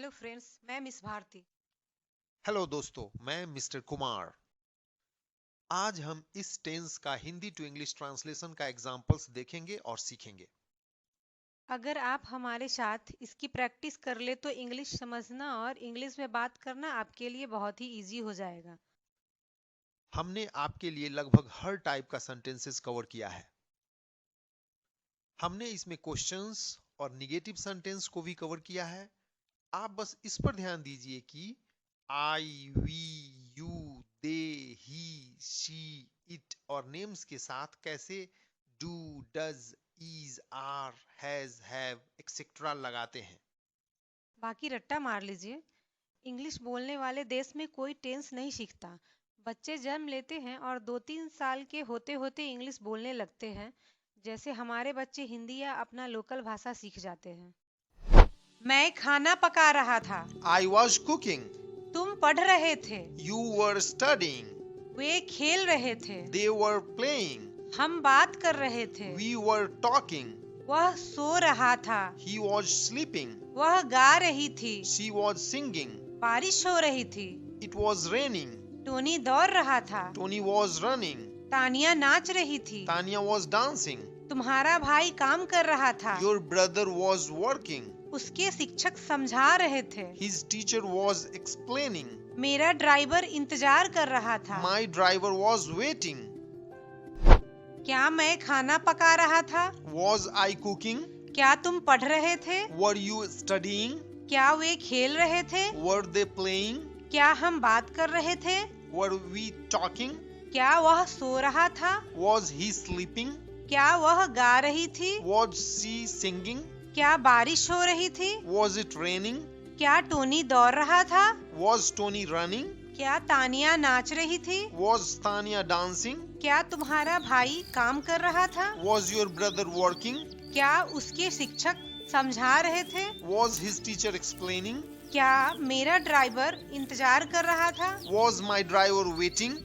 Hello friends, मैं miss Bharti. Hello दोस्तों, मैं मिस्टर कुमार। आज हम इस टेंस का हिंदी टू इंग्लिश ट्रांसलेशन का एग्जांपल्स देखेंगे और सीखेंगे। अगर आप हमारे साथ इसकी प्रैक्टिस कर ले तो इंग्लिश समझना और इंग्लिश में बात करना आपके लिए बहुत ही इजी हो जाएगा। हमने आपके लिए लगभग हर टाइप का सेंटेंसेस कवर किया है। हमने इसमें क्वेश्चंस और निगेटिव सेंटेंस को भी कवर किया है। आप बस इस पर ध्यान दीजिए कि I, we, you, they, he, she, it और नेम्स के साथ कैसे do, does, is, are, has, have etcetera लगाते हैं। बाकी रट्टा मार लीजिए। इंग्लिश बोलने वाले देश में कोई टेंस नहीं सीखता। बच्चे जन्म लेते हैं और 2-3 साल के होते होते इंग्लिश बोलने लगते हैं, जैसे हमारे बच्चे हिंदी या अपना लोकल भाषा सीख जाते हैं। मैं खाना पका रहा था। I was cooking. तुम पढ़ रहे थे। You were studying. वे खेल रहे थे। They were playing. हम बात कर रहे थे। We were talking. वह सो रहा था। He was sleeping. वह गा रही थी। She was singing. बारिश हो रही थी। It was raining. टोनी दौड़ रहा था। Tony was running. तानिया नाच रही थी। Tanya was dancing. तुम्हारा भाई काम कर रहा था। Your brother was working. उसके शिक्षक समझा रहे थे। His teacher was explaining. मेरा ड्राइवर इंतजार कर रहा था। My driver was waiting. क्या मैं खाना पका रहा था? Was I cooking? क्या तुम पढ़ रहे थे? Were you studying? क्या वे खेल रहे थे? Were they playing? क्या हम बात कर रहे थे? Were we talking? क्या वह सो रहा था? Was he sleeping? क्या वह गा रही थी? Was she singing? क्या बारिश हो रही थी? Was it raining? क्या टोनी दौड़ रहा था? Was Tony running? क्या तानिया नाच रही थी? Was Tanya dancing? क्या तुम्हारा भाई काम कर रहा था? Was your brother working? क्या उसके शिक्षक समझा रहे थे? Was his teacher explaining? क्या मेरा ड्राइवर इंतजार कर रहा था? Was my driver waiting?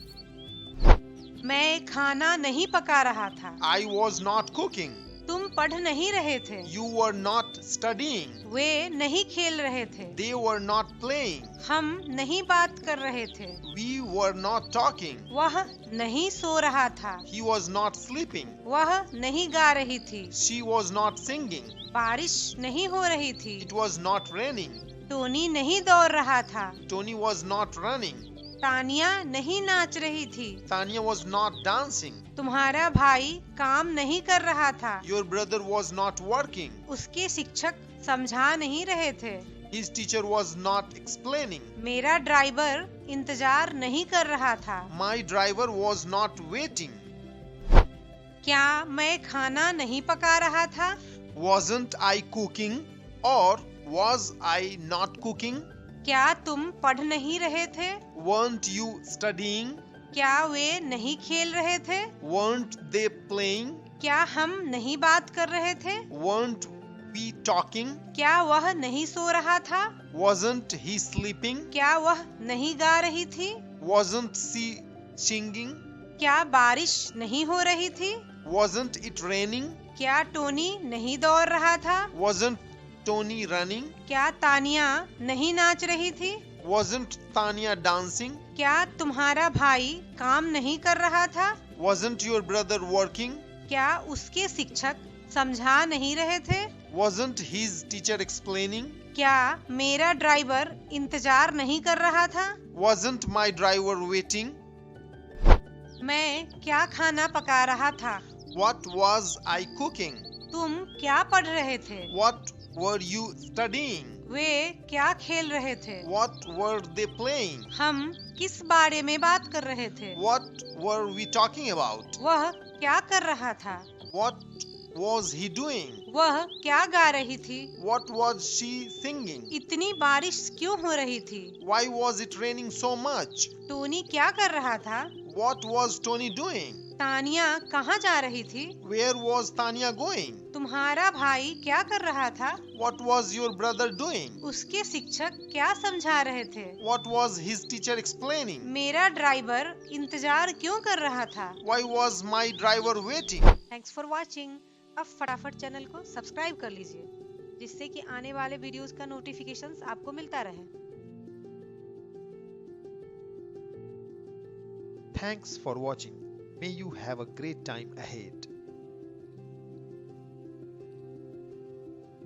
मैं खाना नहीं पका रहा था। I was not cooking. तुम पढ़ नहीं रहे थे। You were not studying. वे नहीं खेल रहे थे। They were not playing. हम नहीं बात कर रहे थे। We were not talking. वह नहीं सो रहा था। He was not sleeping. वह नहीं गा रही थी। She was not singing. बारिश नहीं हो रही थी। It was not raining. Tony नहीं दौड़ रहा था। Tony was not running. Tania नहीं नाच रही थी। Tanya was not dancing. तुम्हारा भाई काम नहीं कर रहा था। Your brother was not working. उसके शिक्षक समझा नहीं रहे थे। His teacher was not explaining. मेरा ड्राइवर इंतजार नहीं कर रहा था। My driver was not waiting. क्या मैं खाना नहीं पका रहा था? Wasn't I cooking? Or was I not cooking? क्या तुम पढ़ नहीं रहे थे? Weren't you studying? क्या वे नहीं खेल रहे थे? Weren't they playing? क्या हम नहीं बात कर रहे थे? Weren't we talking? क्या वह नहीं सो रहा था? Wasn't he sleeping? क्या वह नहीं गा रही थी? Wasn't she singing? क्या बारिश नहीं हो रही थी? Wasn't it raining? क्या टोनी नहीं दौड़ रहा था? Wasn't Tony running? क्या तानिया नहीं नाच रही थी? Wasn't Tanya dancing? क्या तुम्हारा भाई काम नहीं कर रहा था? Wasn't your brother working? क्या उसके शिक्षक समझा नहीं रहे थे? Wasn't his teacher explaining? क्या मेरा ड्राइवर इंतजार नहीं कर रहा था? Wasn't my driver waiting? मैं क्या खाना पका रहा था? What was I cooking? तुम क्या पढ़ रहे थे? What were you studying? वे क्या खेल रहे थे? What were they playing? हम किस बारे में बात कर रहे थे? What were we talking about? वह क्या कर रहा था? What was he doing? वह क्या गा रही थी? What was she singing? इतनी बारिश क्यों हो रही थी? Why was it raining so much? Tony क्या कर रहा था? What was Tony doing? Tania कहाँ जा रही थी? Where was Tanya going? तुम्हारा भाई क्या कर रहा था? What was your brother doing? उसके शिक्षक क्या समझा रहे थे? What was his teacher explaining? मेरा ड्राइवर इंतजार क्यों कर रहा था? Why was my driver waiting? Thanks for watching. अब फटाफट चैनल को सब्सक्राइब कर लीजिए। जिससे कि आने वाले वीडियोस का नोटिफिकेशंस आपको मिलता रहे। Thanks for watching. May you have a great time ahead.